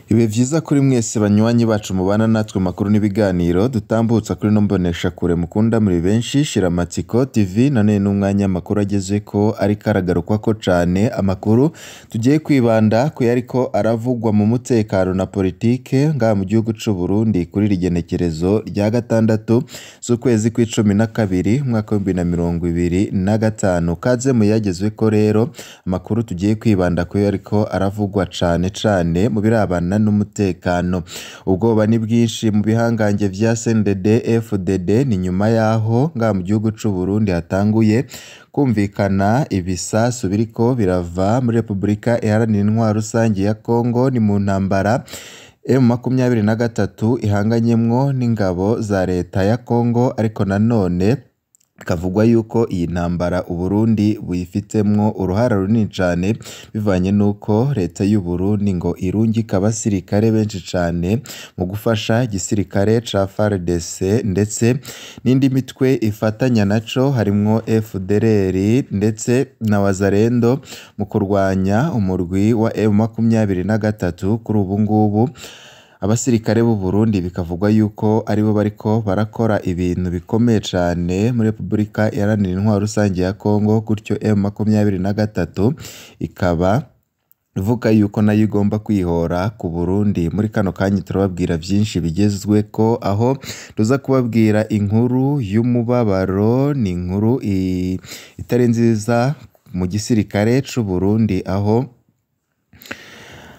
Ibe vyiza kuri mwese banywanyi bacu mubana natwe makuru n'ibiganiro dutambutsa kuri no mbonesha kure mukunda muri benshi Shiramatsiko TV nane n'umwanya makuru agezeko ari karagarukwa ko cane amakuru tugiye kwibanda ko yariko aravugwa mu mutekano na politike nga mu gihugu c'u Burundi kuri rigenekerezo rya gatandatu z'ukwezi kw'icumi na kabiri mwaka wa 2025 kaze mu yagezweko rero amakuru tugiye kwibanda ko yariko aravugwa cane mu birabana n'umutekano. Ubwoba ni bwinshi mu bihangange vya CNDD FDD ni nyuma yaho nga mu gihugu c'u Burundi hatanguye kumvikana ibisasu biriko birava muri Republika Iharanira Intwaro Rusangi ya Kongo ni mu ntambara M23 ihanganyemwo n'ingabo za leta ya Kongo, ariko nanone kavugwa yuko iyi ntambara Uburundi buyifitemwo uruhara runini cane bivanye nuko leta y'u Burundi ngo irungika abasirikare benshi cane mu gufasha igisirikare ca FARDC ndetse n'indi mitwe ifatanya naco harimwo FDLR ndetse na Wazalendo mu kurwanya umurwi wa M23. Kuri ubu ngubu abasirikare b'u Burundi bikavugwa yuko aribo bariko barakora ibintu bikomeye cane muri Republika Iharanira Intwaro Rusangi ya Kongo, gutyo M23 ikaba ivuga yuko nayo igomba kwihora ku Burundi. Muri kano kanya turababwira vyinshi bigezweko, aho tuza kubabwira inkuru y'umubabaro, ni inkuru itari nziza mu gisirikare c'u Burundi, aho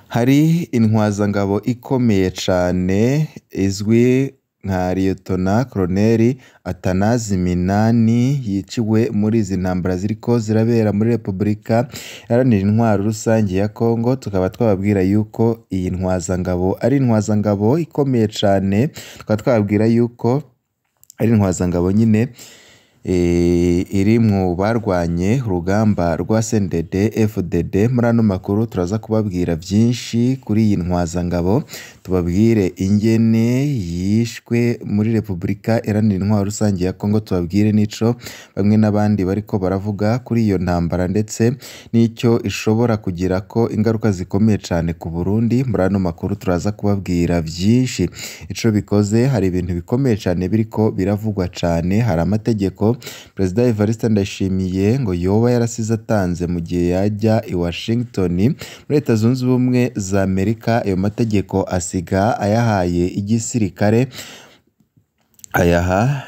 hari intwazangabo ikomeye cane izwi nka Lieutenant Colonel Atanazi Minani yiciwe muri izi ntambara ziriko zirabera muri Republika Iharanira Intwaro Rusangi ya Kongo. Tukaba twababwira yuko iyi ntwazangabo ari intwazangabo ikomeye cane, tukaba twababwira yuko ari intwazangabo nyine iri mu barwanye urugamba rwa CNDD FDD. Muri ano makuru turaza kubabwira vyinshi kuri iyi ntwazangabo, tubabwire ingene yishwe muri Republika Iharanira Intwaro Rusangi ya Kongo, tubabwire nico bamwe n'abandi bariko baravuga kuri iyo ntambara ndetse n'icyo ishobora kugira ko ingaruka zikomeye cane ku Burundi. Muri ano makuru turaza kubabwira vyinshi ico bikoze. Hari ibintu bikomeye cane biriko biravugwa cane, hari amategeko Perezida Evariste Ndayishimiye ngo yoba yarasize atanze mu gihe yajya i Washington muri Leta Zunze Ubumwe za Amerika. Ayo mategeko asiga ayahaye igisirikare, ayaha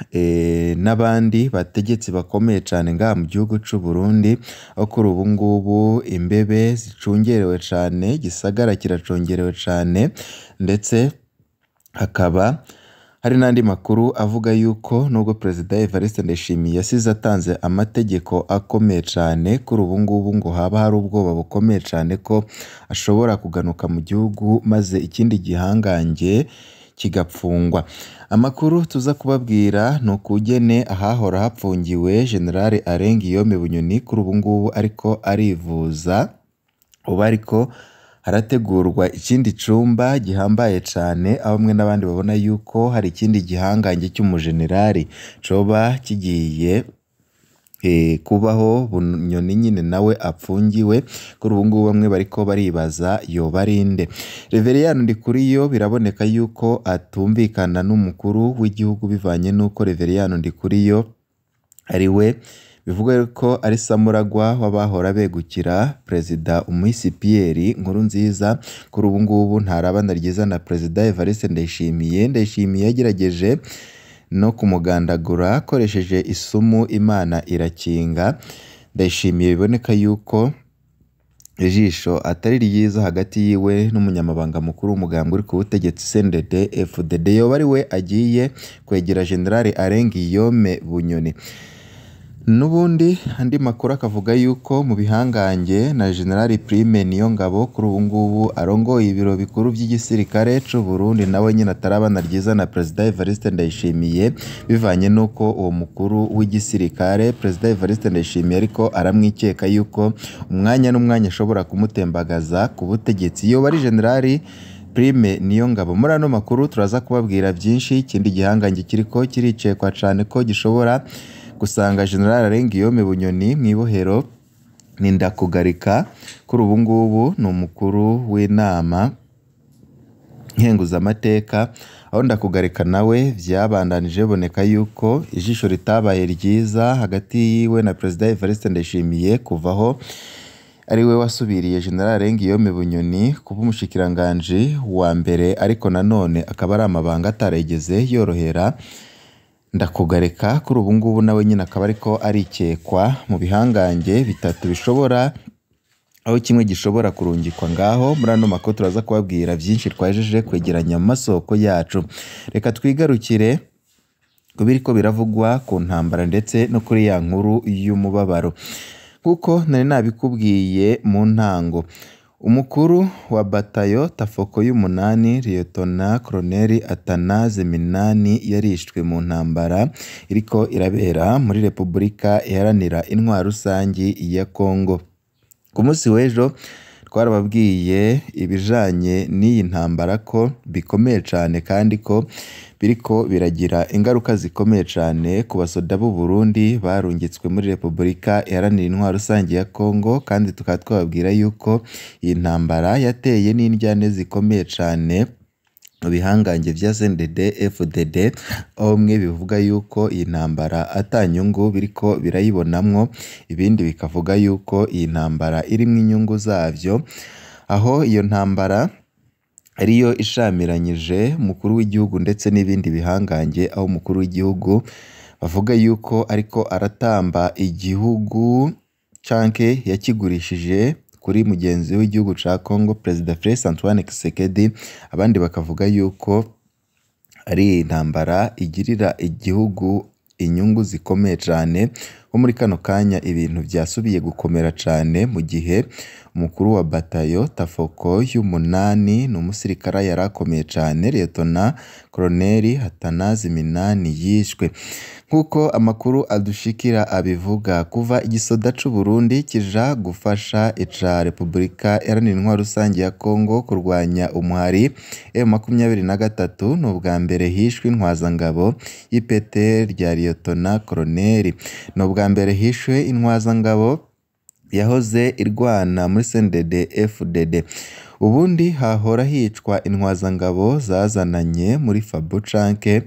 n'abandi bategetsi bakomeye cane ngaha mu gihugu c'u Burundi, aho kuri ubu ngubu imbebe zicungerewe cane, igisagara kiracongerewe cane, ndetse hakaba hari n'andi makuru avuga yuko nubwo Perezida Evariste Ndayishimiye yasize atanze amategeko akomeye cane, kuri ubu ngubu ngo haba hari ubwoba bukomeye cane ko ashobora kuganuka mu gihugu maze ikindi gihangange kigapfungwa. Amakuru tuza kubabwira ni ukugene ahahora hapfungiwe General Arengiyome Bunyoni kuri ubu ngubu ariko arivuza, ubu ariko harategurwa ikindi cumba gihambaye cane, aho mwe n'abandi babona yuko hari ikindi gihangange cy'umujenerali coba kigiye kubaho. Bunyoni nyine nawe apfungiwe, kuri ubu ngubu bamwe bariko baribaza yoba arinde. Reveriyani Ndikuriyo biraboneka yuko atumvikana n'umukuru w'igihugu bivanye nuko Reveriyani Ndikuriyo ariwe bivuga ko ari samuragwa w'abahora begukira Perezida Umuhisi Pierre Nkurunziza. Kuri ubu ngubu ntarabana ryiza na Perezida Evariste Ndayishimiye. Ndayishimiye yagerageje no kumugandagura akoresheje isumu, Imana irakinga. Ndayishimiye biboneka yuko ijisho atari ryiza hagati yiwe n'umunyamabanga mukuru w'umugambwe uri ku butegetsi CNDD FDD, yoba ari we agiye kwegera General Arengiyome Bunyoni. Nubundi andi makuru akavuga yuko mu bihangange na General Prime Niyongabo kuri ubu ngubu arongoye ibiro bikuru by'igisirikare c'u Burundi, nawe nyine atarabana ryiza na Perezida Evariste Ndayishimiye bivanye nuko uwo mukuru w'igisirikare Perezida Evariste Ndayishimiye ariko aramwikeka yuko umwanya n'umwanya ashobora kumutembagaza ku butegetsi. Yoba ari General Prime Niyongabo. Muri ano makuru turaza kubabwira vyinshi. Ikindi gihangange kiriko kiricekwa cane ko gishobora gusanga General Arengiyome Bunyoni mwibohero ni Ndakugarika. Kuri ubu ngubu ni umukuru w'inama nkenguzamateka, aho Ndakugarika nawe vyabandanije boneka yuko ijisho ritabaye ryiza hagati yiwe na Perezida Evariste Ndayishimiye kuvaho ari we wasubiriye General Ngiyome Bunyoni kuba umushikiranganje wa mbere, ariko nanone akaba ari amabanga ataregeze yorohera Ndakugarika. Kuri ubu ngubu nawe nyine akaba ariko arikekwa mu bihangange bitatu bishobora, aho kimwe gishobora kurungikwa ngaho. Muri ano makuru turaza kubabwira byinshi twajeje kwegeranya mu masoko yacu. Reka twigarukire kubiriko biravugwa ku ntambara ndetse no kuri ya nkuru y'umubabaro. Kuko nari nabikubwiye mu ntango, umukuru wa batayo Tafoko y'umunani Lieutenant Colonel Atanaze Minani yarishwe mu ntambara iriko irabera muri Repubulika Iharanira Intwaro Rusangi ya Kongo. Ku munsi w'ejo twarababwiye ibijanye n'iyi ntambara ko bikomeye cyane kandi ko biriko biragira ingaruka zikomeye cyane ku basoda b'u Burundi barungitswe muri Repubulika Iharanira Intwaro Rusangi ya Kongo, kandi tukaba twababwira yuko iyi ntambara yateye n'indyane zikomeye cyane mu bihangange vya CNDD FDD, aho bimwe bivuga yuko iyi ntambara atanyungu biriko birayibonamwo, ibindi bikavuga yuko iyi ntambara irimwo inyungu zavyo, aho iyo ntambara ariyo ishamiranyije umukuru w'igihugu ndetse n'ibindi bihangange, aho umukuru w'igihugu bavuga yuko ariko aratamba igihugu canke yakigurishije kuri mugenzi w'igihugu ca Congo Perezida Felix Antoine Tshisekedi, abandi bakavuga yuko ari intambara igirira igihugu inyungu zikomeye cyane. Ho muri kano kanya ibintu byasubiye gukomera cyane mu gihe umukuru wa batayo Tafoko y'umunani ni umusirikare yarakomeye cyane Lieutenant Colonel Atanaze Minani yishwe. Nkuko amakuru adushikira abivuga, kuva igisoda c'u Burundi kija gufasha ica Repubulika Iharanira Intwaro Rusangi ya Kongo kurwanya umuhari M23, ni ubwa mbere hishwe intwazangabo y'ipete rya Lieutenant Colonel. Ni ubwa mbere hishwe intwazangabo yahoze irwana muri CNDD FDD. Ubundi hahora hicwa intwazangabo zazananye muri Fabu canke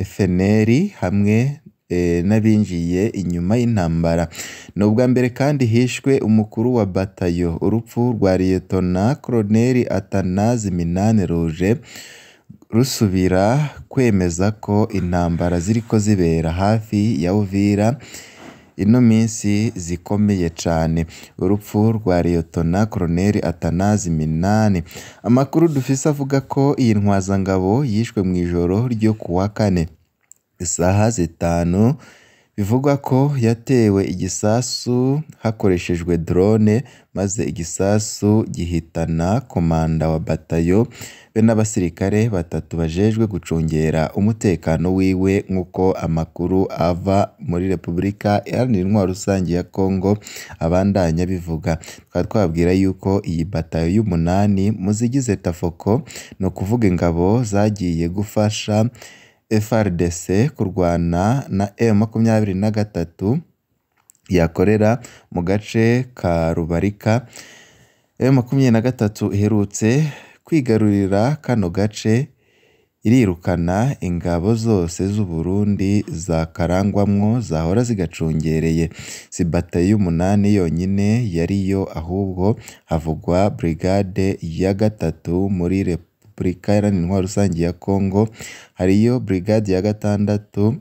FNL hamwe n'abinjiye inyuma y'intambara. Ni ubwa mbere kandi hishwe umukuru wa batayo. Urupfu rwa Lieutenant Colonel Atanaze Minani ruje rusubira kwemeza ko intambara ziriko zibera hafi ya Uvira ino minsi zikomeye cyane. Urupfu rwa Lieutenant Colonel Atanaze Minani, amakuru dufise avuga ko iyi ntwazangabo yishwe mu ijoro ryo kuwa kane isaha 5, bivugwa ko yatewe igisasu hakoreshejwe drone, maze igisasu gihitana komanda wa batayo be n'abasirikare batatu bajejwe gucungera umutekano wiwe, nk'uko amakuru ava muri Repubulika Iharanira Intwaro Rusangi ya Kongo abandanya bivuga. Tukaba twabwira yuko iyi batayo y'umunani muzigize Tafoko, no kuvuga ingabo zagiye gufasha FRDC kurwana na M23 yakorera mu gace ka Rubarika. M23 iherutse kwigarurira kano gace, irirukana ingabo zose z'u Burundi zakarangwamwo zahora zigacungereye. Si batayo y'umunani yonyine yariyo, ahubwo havugwa brigade ya gatatu muri Repubulika Iharanira Intwaro Rusangi ya Kongo, hariyo brigade ya gatandatu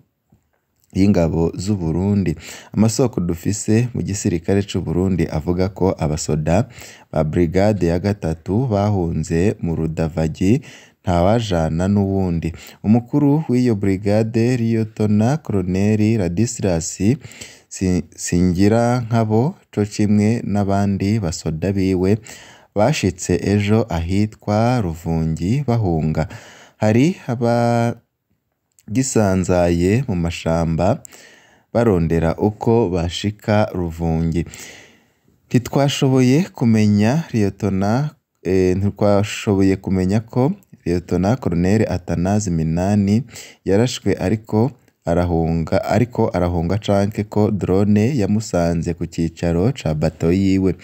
y'ingabo z'u Burundi. Amasoko dufise mu gisirikare c'u Burundi avuga ko abasoda ba brigade ya gatatu bahunze mu Rudavagi ntawajana n'uwundi. Umukuru w'iyo brigade Lieutenant Colonel Ladislas Singirankabo co kimwe n'abandi basoda biwe bashitse ejo ahitwa Ruvungi bahunga. Hari gisanzaye mu mashamba barondera uko bashika Ruvungi. Ntitwashoboye kumenya ko Lieutenant Colonel Atanaze Minani yarashwe ariko arahunga canke ko drone yamusanze ku cicaro ca bato yiwe.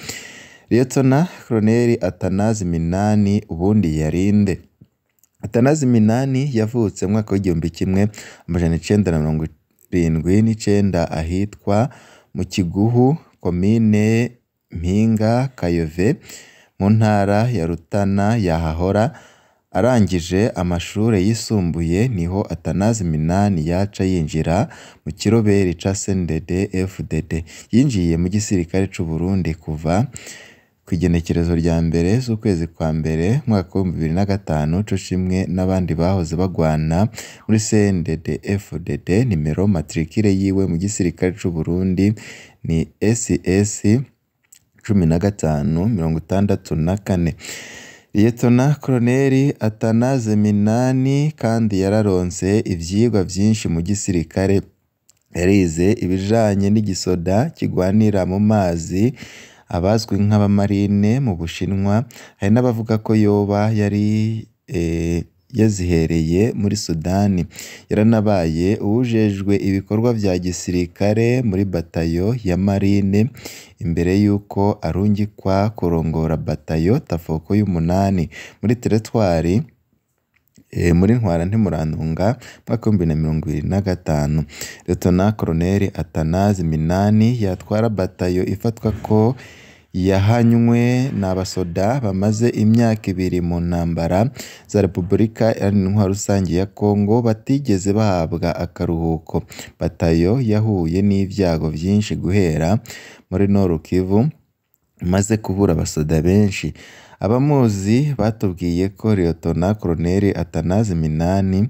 Lieutenant Colonel Atanaze Minani ubundi yarinde? Atanazi Minani yavutse mu mwaka w'igihumbi kimwe amajana icenda na mirongo irindwi n'icenda ahitwa mu Kiguhu, komine Mpinga Kayove, mu ntara ya Rutana yahahora. Arangije amashure yisumbuye niho Atanazi Minani yaca yinjira mu kiroberi ca CNDD-FDD. Yinjiye mu gisirikare c'u Burundi kuva kw'igenekerezo rya mbere z'ukwezi kwa mbere mwaka wa 2005 co kimwe n'abandi bahoze bagwana muri CNDD-FDD. Nimero matricule yiwe mu gisirikare c'u Burundi ni SS 1564. Liyetona Koloneli Atanaze Minani kandi yararonse ivyigwa vyinshi mu gisirikare. Yarize ibijanye n'igisoda kigwanira mu mazi, abazwi nk'abamarine mu Bushinwa. Hari n'abavuga ko yoba yari yazihereye muri Sudani. Yaranabaye uwujejwe ibikorwa vya gisirikare muri batayo ya marine imbere yuko arungikwa kurongora batayo Tafoko y'umunani muri teritwari muri Ntwarante Murantunga mwaka wa 2025. Liyetona Koloneli Atanazi Minani yatwara batayo ifatwa ko yahanywe n'abasoda bamaze imyaka 2 mu ntambara za Repubulika Iharanira Rusange ya Kongo batigeze bahabwa akaruhuko. Batayo yahuye n'ivyago vyinshi guhera muri Nord Kivu, maze kubura abasoda benshi. Abamuzi batubwiye ko Liyetona Koloneli Atanazi Minani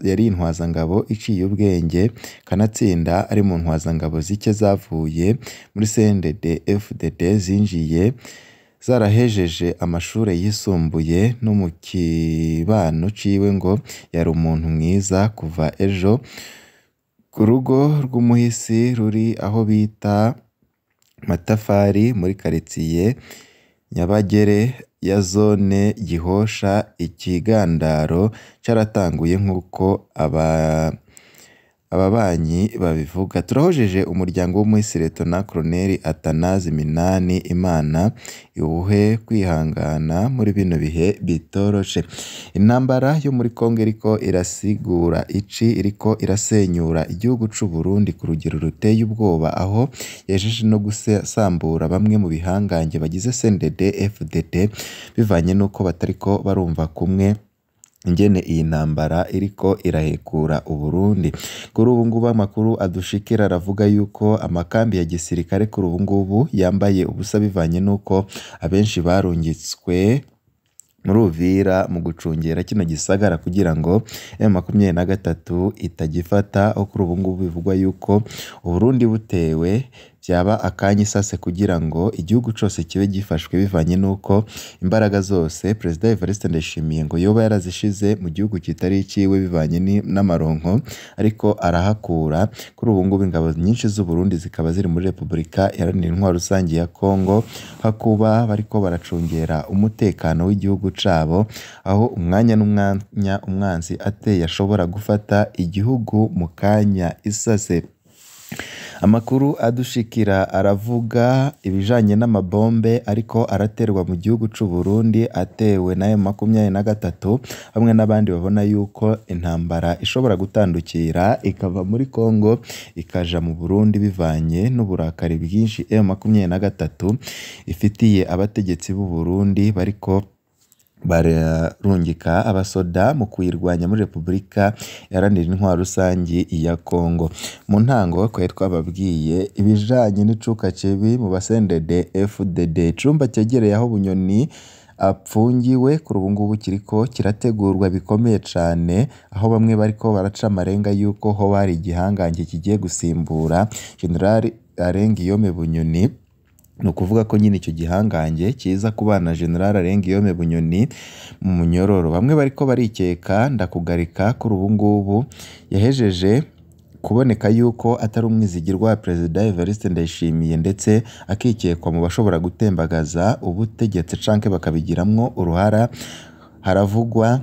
yari intwazangabo iciye ubwenge, kanatsinda ari mu ntwazangabo zike zavuye muri CNDD-FDD zinjiye zarahejeje amashure yisumbuye. No mu kibano ciwe ngo yari umuntu mwiza. Kuva ejo ku rugo rw'umuhisi ruri aho bita Matafari muri quartier Nyabagere ya zone Gihosha, ikigandaro caratanguye nk'uko ababanyi babivuga. Turahojeje umuryango w'umuhisi Liyetona Koloneli Atanazi Minani, Imana iwuhe kwihangana muri bino bihe bitoroshe. Intambara yo muri Kongo iriko irasigura iriko irasenyura igihugu c'u Burundi ku rugero ruteye ubwoba, aho yejeje no gusambura bamwe mu bihangange bagize CNDD-FDD bivanye nuko batariko barumva kumwe ingene iyi ntambara iriko irahekura Uburundi. Kuri ubu ngubu amakuru adushikira aravuga yuko amakambi ya gisirikare kuri ubu ngubu yambaye ubusa bivanye nuko abenshi barungitswe muri Uvira mu gucungera kino gisagara kugira ngo M23 itagifata. Aho kuri ubu ngubu bivugwa yuko Uburundi butewe byaba akanya isase kugira ngo igihugu cose kibe gifashwe, bivanye nuko imbaraga zose Perezida Evariste Ndayishimiye ngo yoba yarazishize mu gihugu kitari ikiwe bivanye n'amaronko ariko arahakura. Kuri ubu ngubu ingabo nyinshi z'u Burundi zikaba ziri muri Repubulika Iharanira Rusange ya Kongo, hakuba bariko baracungera umutekano w'igihugu cabo, aho umwanya n'umwanya umwanzi ateye ashobora gufata igihugu mu kanya isase. Amakuru adushikira aravuga ibijanye n'amabombe ariko araterwa mu gihugu c'u Burundi, atewe na M23, hamwe n'abandi babona yuko intambara ishobora gutandukira ikava muri Kongo ikaja mu Burundi bivanye n'uburakari bwinshi M23 ifitiye abategetsi b'u Burundi bariko bararungika abasoda mu kuyirwanya muri Repubulika Iharanira Rusange ya Kongo. Mu ntango twari twababwiye ibijanye n'icuka kibi mu CNDD-FDD. Icumba cyegereye aho Bunyoni apfungiwe kuri ubu ngubu kiriko kirategurwa bikomeye cane, aho bamwe bariko baraca amarenga yuko ho bari igihangange kigiye gusimbura General Arengiyome Bunyoni. Ni ukuvuga ko nyine icyo gihangange kiza kubana General Arengiyome Bunyoni mu munyororo. Bamwe bariko barikeka ndakugarika kuri ubu ngubu yahejeje kuboneka yuko atari umwizigirwa wa Perezida Evariste Ndayishimiye, ndetse akikekwa mu bashobora gutembagaza ubutegetsi canke bakabigiramwo uruhara. Haravugwa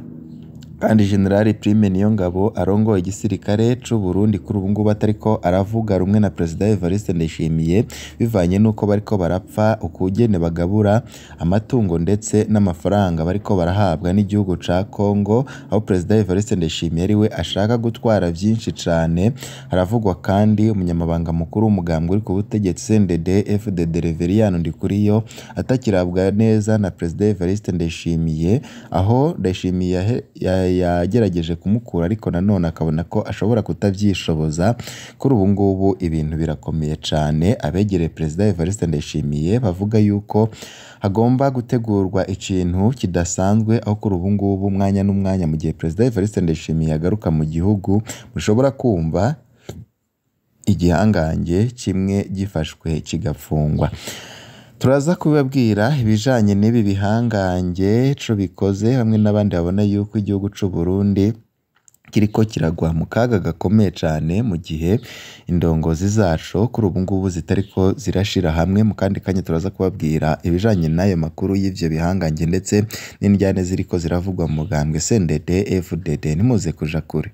kandi General Prime Niyongabo arongoye igisirikare c'u Burundi kuri ubu ngubu atariko aravuga rumwe na President Evariste Ndayishimiye bivanye nuko bariko barapfa ukugene bagabura amatungo ndetse n'amafaranga bariko barahabwa n'igihugu ca Kongo, aho President Evariste Ndayishimiye ariwe ashaka gutwara vyinshi cane. Haravugwa kandi umunyamabanga mukuru w'umugambwe uri ku butegetsi CNDD FDD Reveriyano Ndikuriyo atakirabwa neza na President Evariste Ndayishimiye, aho Ndayishimiye yagerageje kumukura ariko nanone akabona ko ashobora kutavyishoboza. Kuri ubu ngubu ibintu birakomeye cane, abegereye President Evariste Ndayishimiye bavuga yuko hagomba gutegurwa ikintu kidasanzwe, aho kuri ubu ngubu umwanya n'umwanya mu gihe President Evariste Ndayishimiye agaruka mu gihugu mushobora kumva igihangange kimwe gifashwe kigafungwa. Turaza kubabwira ibijanye n'ibi bihangange co bikoze, hamwe n'abandi babona yuko igihugu c'u Burundi kiriko kiragwa mu kaga gakomeye cane mu gihe indongozi zaco kuri ubu ngubu zitariko zirashira hamwe. Mu kandi kanya turaza kubabwira ibijanye n'ayo makuru y'ivyo bihangange ndetse n'indyane ziriko ziravugwa mu mugambwe CNDD FDD. Ntimuze kuja kure.